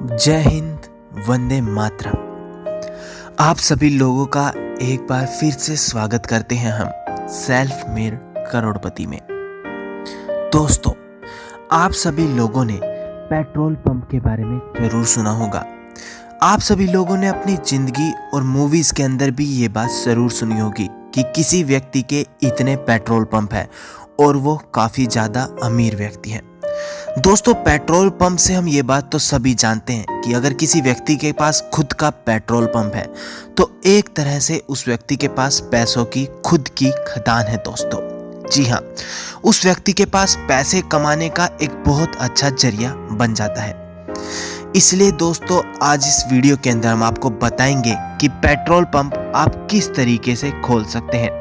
जय हिंद, वंदे मातरम। आप सभी लोगों का एक बार फिर से स्वागत करते हैं हम सेल्फ मेड करोड़पति में। दोस्तों, आप सभी लोगों ने पेट्रोल पंप के बारे में जरूर सुना होगा। आप सभी लोगों ने अपनी जिंदगी और मूवीज के अंदर भी ये बात जरूर सुनी होगी कि किसी व्यक्ति के इतने पेट्रोल पंप है और वो काफी ज्यादा अमीर व्यक्ति है। दोस्तों, पेट्रोल पंप से हम ये बात तो सभी जानते हैं कि अगर किसी व्यक्ति के पास खुद का पेट्रोल पंप है तो एक तरह से उस व्यक्ति के पास पैसों की खुद की खदान है। दोस्तों, जी हाँ, उस व्यक्ति के पास पैसे कमाने का एक बहुत अच्छा जरिया बन जाता है। इसलिए दोस्तों, आज इस वीडियो के अंदर हम आपको बताएंगे कि पेट्रोल पंप आप किस तरीके से खोल सकते हैं।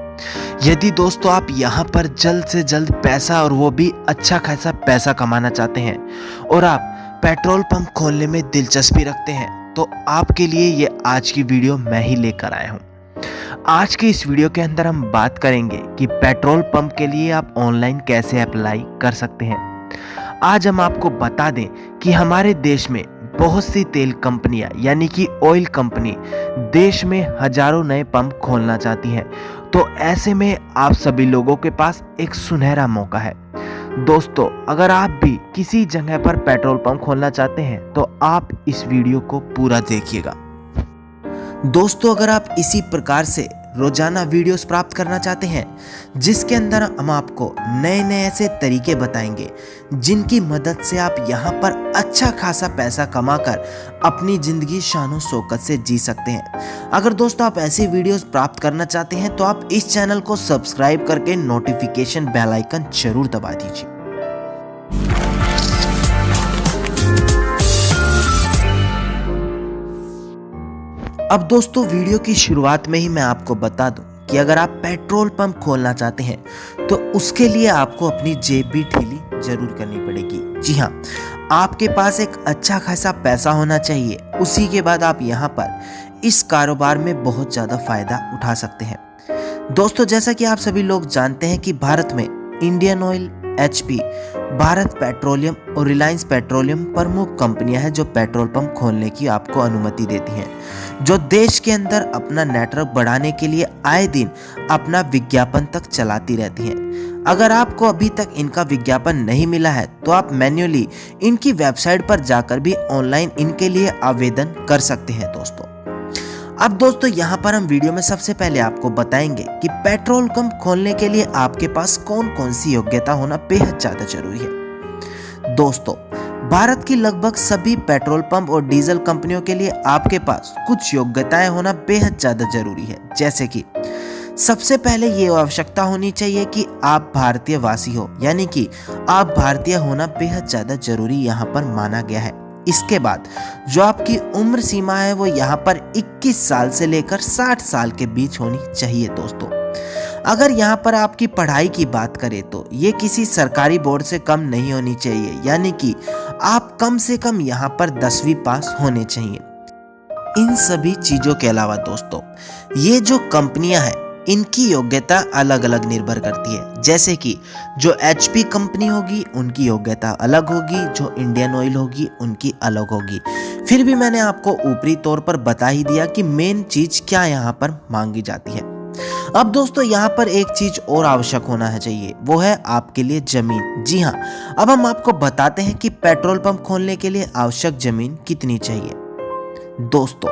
यदि दोस्तों आप यहाँ पर जल्द से जल्द पैसा और वो भी अच्छा खासा पैसा कमाना चाहते हैं और आप पेट्रोल पंप खोलने में दिलचस्पी रखते हैं तो आपके लिए ये आज की वीडियो मैं ही लेकर आया हूँ। आज की इस वीडियो के अंदर हम बात करेंगे कि पेट्रोल पंप के लिए आप ऑनलाइन कैसे अप्लाई कर सकते हैं। आज हम आपको बता दें कि हमारे देश में बहुत सी तेल कंपनियां यानी कि ऑयल कंपनी देश में हजारों नए पंप खोलना चाहती हैं। तो ऐसे में आप सभी लोगों के पास एक सुनहरा मौका है। दोस्तों, अगर आप भी किसी जगह पर पेट्रोल पंप खोलना चाहते हैं तो आप इस वीडियो को पूरा देखिएगा। दोस्तों, अगर आप इसी प्रकार से रोजाना वीडियोस प्राप्त करना चाहते हैं जिसके अंदर हम आपको नए नए ऐसे तरीके बताएंगे जिनकी मदद से आप यहाँ पर अच्छा खासा पैसा कमाकर अपनी जिंदगी शानो शौकत से जी सकते हैं। अगर दोस्तों आप ऐसे वीडियोस प्राप्त करना चाहते हैं तो आप इस चैनल को सब्सक्राइब करके नोटिफिकेशन बेल आइकन जरूर दबा दीजिए। अब दोस्तों, वीडियो की शुरुआत में ही मैं आपको बता दूं कि अगर आप पेट्रोल पंप खोलना चाहते हैं तो उसके लिए आपको अपनी जेब भी ढीली जरूर करनी पड़ेगी। जी हाँ, आपके पास एक अच्छा खासा पैसा होना चाहिए। उसी के बाद आप यहाँ पर इस कारोबार में बहुत ज़्यादा फायदा उठा सकते हैं। दोस्तों, जैसा कि आप सभी लोग जानते हैं कि भारत में Indian oil, HP, Bharat petroleum और रिलायंस पेट्रोलियम प्रमुख कंपनियां हैं जो पेट्रोल पंप खोलने की आपको अनुमति देती हैं, जो देश के अंदर अपना नेटवर्क बढ़ाने के लिए आए दिन अपना विज्ञापन तक चलाती रहती हैं। अगर आपको अभी तक इनका विज्ञापन नहीं मिला है तो आप मैन्युअली इनकी वेबसाइट पर जाकर भी ऑनलाइन इनके लिए आवेदन कर सकते हैं। अब दोस्तों, यहाँ पर हम वीडियो में सबसे पहले आपको बताएंगे कि पेट्रोल पंप खोलने के लिए आपके पास कौन कौन सी योग्यता होना बेहद ज्यादा जरूरी है। दोस्तों, भारत की लगभग सभी पेट्रोल पंप और डीजल कंपनियों के लिए आपके पास कुछ योग्यताएं होना बेहद ज्यादा जरूरी है। जैसे कि सबसे पहले ये आवश्यकता होनी चाहिए कि आप भारतीय वासी हो, यानी कि आप भारतीय होना बेहद ज्यादा जरूरी यहाँ पर माना गया है। इसके बाद जो आपकी उम्र सीमा है वो यहाँ पर 21 साल से लेकर 60 साल के बीच होनी चाहिए। दोस्तों, अगर यहाँ पर आपकी पढ़ाई की बात करें तो ये किसी सरकारी बोर्ड से कम नहीं होनी चाहिए, यानी कि आप कम से कम यहाँ पर 10वीं पास होने चाहिए। इन सभी चीजों के अलावा दोस्तों, ये जो कंपनियां हैं इनकी योग्यता अलग अलग निर्भर करती है। जैसे कि जो HP कंपनी होगी उनकी योग्यता अलग होगी, जो इंडियन ऑयल होगी उनकी अलग होगी। फिर भी मैंने आपको ऊपरी तौर पर बता ही दिया कि मेन चीज क्या यहाँ पर मांगी जाती है। अब दोस्तों, यहाँ पर एक चीज और आवश्यक होना है चाहिए, वो है आपके लिए जमीन। जी हाँ, अब हम आपको बताते हैं कि पेट्रोल पंप खोलने के लिए आवश्यक जमीन कितनी चाहिए। दोस्तों,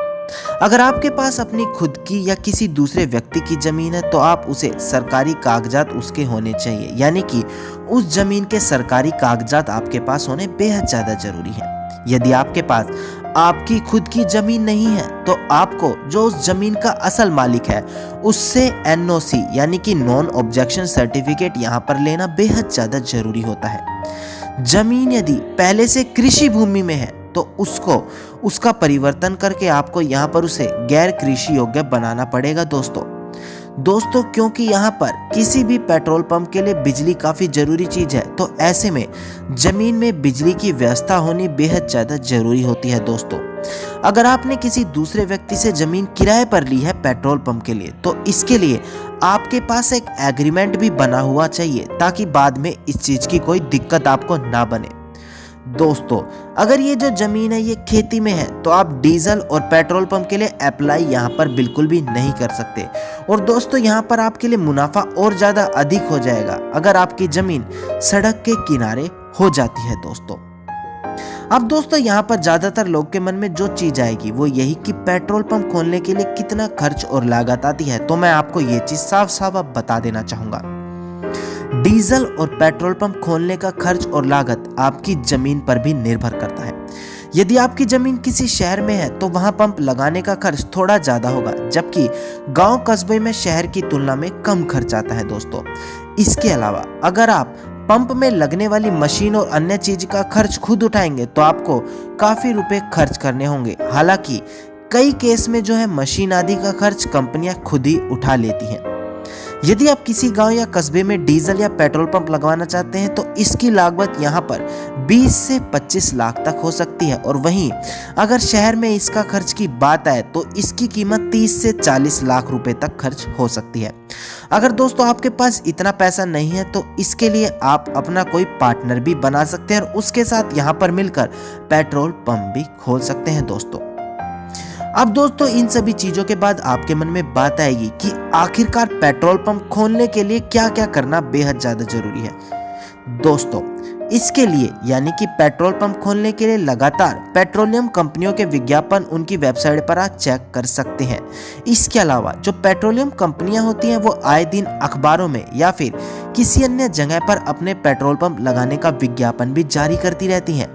अगर आपके पास अपनी खुद की या किसी दूसरे व्यक्ति की जमीन है तो आप उसे सरकारी कागजात उसके होने चाहिए, यानी कि उस जमीन के सरकारी कागजात आपके पास होने बेहद ज्यादा जरूरी है। यदि आपके पास आपकी खुद की जमीन नहीं है तो आपको जो उस जमीन का असल मालिक है उससे NOC यानी कि नॉन ऑब्जेक्शन सर्टिफिकेट यहाँ पर लेना बेहद ज्यादा जरूरी होता है। जमीन यदि पहले से कृषि भूमि में है तो उसका परिवर्तन करके आपको यहाँ पर उसे गैर कृषि योग्य बनाना पड़ेगा। दोस्तों, क्योंकि यहाँ पर किसी भी पेट्रोल पंप के लिए बिजली काफी जरूरी चीज है, तो ऐसे में जमीन में बिजली की व्यवस्था होनी बेहद ज्यादा जरूरी होती है। दोस्तों, अगर आपने किसी दूसरे व्यक्ति से जमीन किराए पर ली है पेट्रोल पंप के लिए तो इसके लिए आपके पास एक एग्रीमेंट भी बना हुआ चाहिए ताकि बाद में इस चीज की कोई दिक्कत आपको ना बने। दोस्तों अगर ये जो जमीन है ये खेती में है तो आप डीजल और पेट्रोल पंप के लिए अप्लाई यहाँ पर बिल्कुल भी नहीं कर सकते। और दोस्तों यहाँ पर आपके लिए मुनाफा और ज़्यादा अधिक हो जाएगा अगर आपकी ज़मीन सड़क के किनारे हो जाती है दोस्तों। अब दोस्तों यहाँ पर ज़्यादातर लोग के मन में जो चीज़ आएगी वो यही कि पेट्रोल पंप खोलने के लिए कितना खर्च और लागत आती है। तो मैं आपको ये चीज़ साफ साफ अब बता देना चाहूँगा। डीजल और पेट्रोल पंप खोलने का खर्च और लागत आपकी जमीन पर भी निर्भर करता है। यदि आपकी जमीन किसी शहर में है तो वहां पंप लगाने का खर्च थोड़ा ज्यादा होगा, जबकि गांव कस्बे में शहर की तुलना में कम खर्च आता है दोस्तों। इसके अलावा अगर आप पंप में लगने वाली मशीन और अन्य चीज का खर्च खुद उठाएंगे तो आपको काफी रुपए खर्च करने होंगे। हालांकि कई केस में जो है मशीन आदि का खर्च कंपनियां खुद ही उठा लेती हैं। यदि आप किसी गांव या कस्बे में डीजल या पेट्रोल पंप लगवाना चाहते हैं तो इसकी लागत यहां पर 20 से 25 लाख तक हो सकती है। और वहीं अगर शहर में इसका खर्च की बात आए तो इसकी कीमत 30 से 40 लाख रुपए तक खर्च हो सकती है। अगर दोस्तों आपके पास इतना पैसा नहीं है तो इसके लिए आप अपना कोई पार्टनर भी बना सकते हैं और उसके साथ यहाँ पर मिलकर पेट्रोल पंप भी खोल सकते हैं दोस्तों। अब दोस्तों इन सभी चीजों के बाद आपके मन में बात आएगी कि आखिरकार पेट्रोल पंप खोलने के लिए क्या क्या करना बेहद ज्यादा जरूरी है। दोस्तों इसके लिए यानी कि पेट्रोल पंप खोलने के लिए लगातार पेट्रोलियम कंपनियों के विज्ञापन उनकी वेबसाइट पर आप चेक कर सकते हैं। इसके अलावा जो पेट्रोलियम कंपनियां होती हैं वो आए दिन अखबारों में या फिर किसी अन्य जगह पर अपने पेट्रोल पंप लगाने का विज्ञापन भी जारी करती रहती हैं।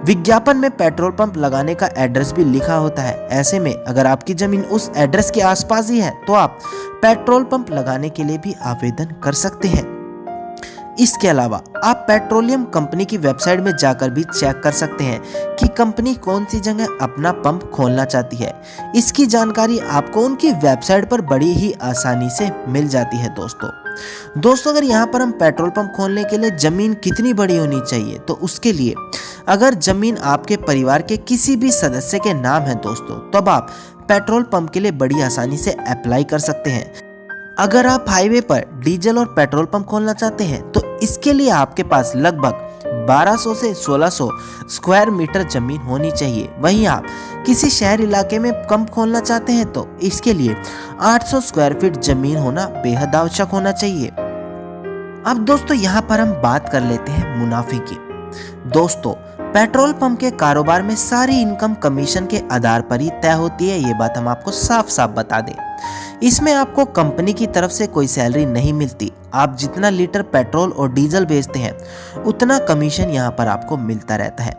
विज्ञापन में पेट्रोल पंप लगाने का एड्रेस भी लिखा होता है। ऐसे में अगर आपकी जमीन उस एड्रेस के आसपास ही है तो आप पेट्रोल पंप लगाने के लिए भी आवेदन कर सकते हैं। इसके अलावा आप पेट्रोलियम कंपनी की वेबसाइट में जाकर भी चेक कर सकते हैं कि कंपनी कौन सी जगह अपना पंप खोलना चाहती है। इसकी जानकारी आपको उनकी वेबसाइट पर बड़ी ही आसानी से मिल जाती है दोस्तों अगर यहाँ पर हम पेट्रोल पंप खोलने के लिए जमीन कितनी बड़ी होनी चाहिए तो उसके लिए अगर जमीन आपके परिवार के किसी भी सदस्य के नाम है दोस्तों तब आप पेट्रोल पंप के लिए बड़ी आसानी से अप्लाई कर सकते हैं। अगर आप हाईवे पर डीजल और पेट्रोल पंप खोलना चाहते हैं तो इसके लिए आपके पास लगभग 1200 से 1600 स्क्वायर मीटर जमीन होनी चाहिए। वहीं आप किसी शहर इलाके में पंप खोलना चाहते हैं तो इसके लिए 800 स्क्वायर फीट जमीन होना बेहद आवश्यक होना चाहिए। अब दोस्तों यहाँ पर हम बात कर लेते हैं मुनाफे की। दोस्तों पेट्रोल पंप के कारोबार में सारी इनकम कमीशन के आधार पर ही तय होती है, ये बात हम आपको साफ साफ बता दें। इसमें आपको कंपनी की तरफ से कोई सैलरी नहीं मिलती। आप जितना लीटर पेट्रोल और डीजल बेचते हैं उतना कमीशन यहाँ पर आपको मिलता रहता है।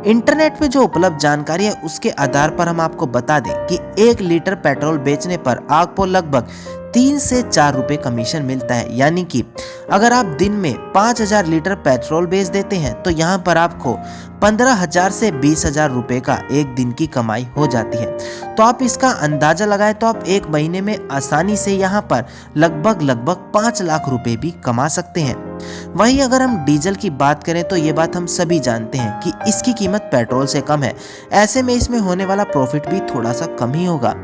इंटरनेट पे जो उपलब्ध जानकारी है उसके आधार पर हम आपको बता दें कि 1 लीटर पेट्रोल बेचने पर आपको लगभग 3 से 4 रुपए कमीशन मिलता है। यानी कि अगर आप दिन में 5000 लीटर पेट्रोल बेच देते हैं तो यहाँ पर आपको 15,000 से 20,000 रुपए का एक दिन की कमाई हो जाती है। तो आप इसका अंदाजा लगाएं तो आप एक महीने में आसानी से यहाँ पर लगभग 5 लाख रुपए भी कमा सकते हैं। वहीं अगर हम डीजल की बात करें तो ये बात हम सभी जानते हैं कि इसकी कीमत पेट्रोल से कम है। ऐसे में इसमें होने वाला प्रॉफिट भी थोड़ा सा कम ही होगा।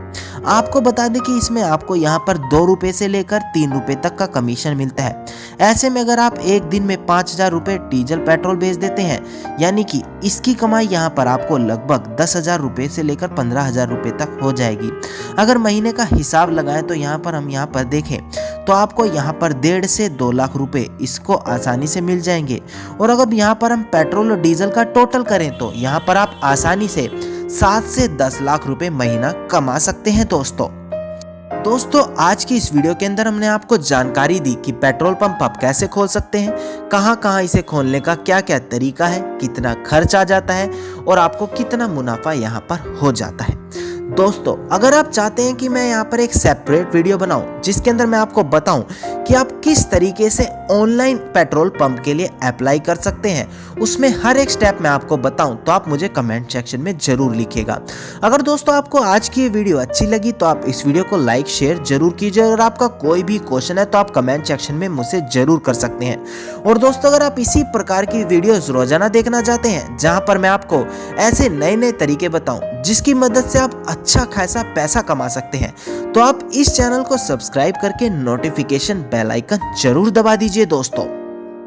आपको बता दें कि इसमें आपको यहाँ पर 2 रुपए से लेकर 3 रुपए तक का कमीशन मिलता है। ऐसे में अगर आप एक दिन में 5,000 रुपए डीजल पेट्रोल बेच देते हैं यानी कि इसकी कमाई यहाँ पर आपको लगभग 10,000 रुपए से लेकर 15,000 रुपए तक हो जाएगी। अगर महीने का हिसाब लगाएं तो यहाँ पर देखें तो आपको यहाँ पर 1.5 से 2 लाख रुपए इसको आसानी से मिल जाएंगे। और अगर यहाँ पर हम पेट्रोल और डीजल का टोटल करें तो यहाँ पर आप आसानी से 7 से 10 लाख रुपए महीना कमा सकते हैं दोस्तों आज की इस वीडियो के अंदर हमने आपको जानकारी दी कि पेट्रोल पंप आप कैसे खोल सकते हैं, कहां इसे खोलने का क्या क्या तरीका है, कितना खर्च आ जाता है और आपको कितना मुनाफा यहां पर हो जाता है। दोस्तों अगर आप चाहते हैं कि मैं यहाँ पर एक सेपरेट वीडियो बनाऊं जिसके अंदर मैं आपको बताऊं कि आप किस तरीके से ऑनलाइन पेट्रोल पंप के लिए अप्लाई कर सकते हैं, उसमें हर एक स्टेप मैं आपको बताऊं तो आप मुझे कमेंट सेक्शन में जरूर लिखिएगा। अगर दोस्तों आपको आज की ये वीडियो अच्छी लगी तो आप इस वीडियो को लाइक शेयर जरूर कीजिए। अगर आपका कोई भी क्वेश्चन है तो आप कमेंट सेक्शन में मुझसे जरूर कर सकते हैं। और दोस्तों अगर आप इसी प्रकार की वीडियोस रोजाना देखना चाहते हैं जहां पर मैं आपको ऐसे नए तरीके बताऊं जिसकी मदद से आप अच्छा खासा पैसा कमा सकते हैं तो आप इस चैनल को सब्सक्राइब करके नोटिफिकेशन बेल आइकन जरूर दबा दीजिए दोस्तों।